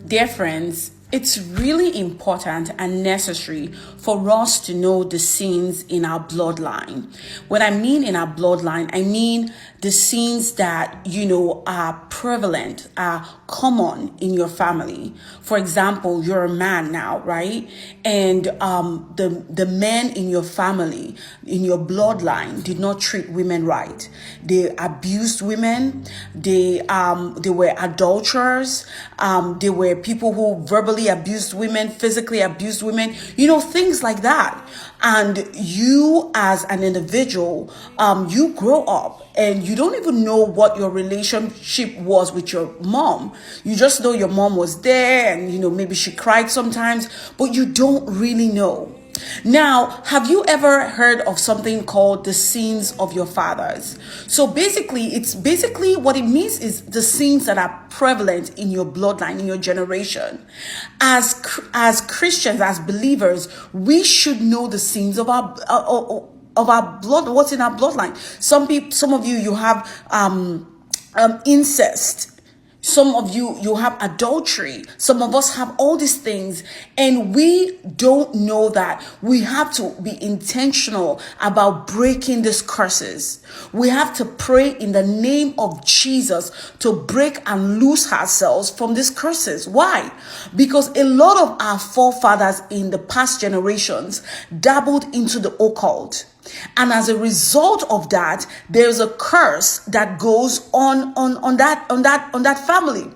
Dear friends, it's really important and necessary for us to know the sins in our bloodline. What I mean in our bloodline, I mean the sins that, are prevalent, are common in your family. For example, you're a man now, right? And the men in your family, in your bloodline, did not treat women right. They abused women. They were adulterers. They were people who verbally abused women, physically abused women, things like that. And you as an individual, you grow up and you don't even know what your relationship was with your mom. You just know your mom was there and, maybe she cried sometimes, but you don't really know. Now, have you ever heard of something called the sins of your fathers? So basically, what it means is the sins that are prevalent in your bloodline, in your generation. As Christians, as believers, we should know the sins of our blood, what's in our bloodline. Some of you have incest. Some of you have adultery. Some of us have all these things, and we don't know that we have to be intentional about breaking these curses. We have to pray in the name of Jesus to break and loose ourselves from these curses. Why? Because a lot of our forefathers in the past generations dabbled into the occult. And as a result of that, there's a curse that goes on that family.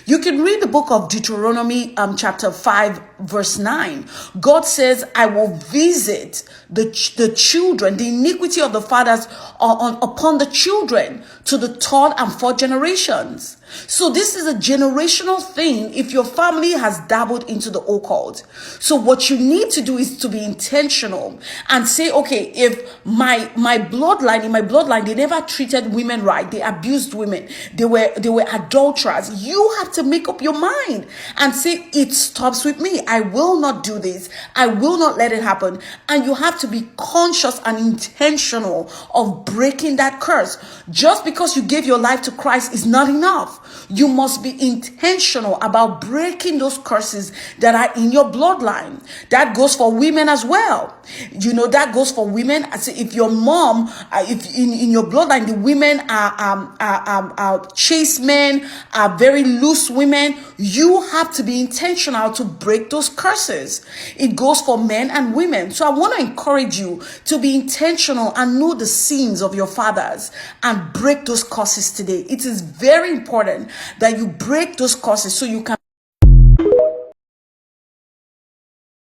You can read the book of Deuteronomy, chapter 5, verse 9. God says, I will visit the children, the iniquity of the fathers upon the children to the third and fourth generations. So this is a generational thing if your family has dabbled into the occult. So what you need to do is to be intentional and say, okay, if my bloodline, in my bloodline, they never treated women right, they abused women, they were adulterers, you have to make up your mind and say, it stops with me. I will not do this. I will not let it happen. And you have to be conscious and intentional of breaking that curse. Just because you gave your life to Christ is not enough. You must be intentional about breaking those curses that are in your bloodline. That goes for women as well. That goes for women. I say, if your mom, if in your bloodline, the women are chaste men, are very loose women, you have to be intentional to break those curses. It goes for men and women. So I want to encourage you to be intentional and know the sins of your fathers and break those curses today. It is very important that you break those curses so you can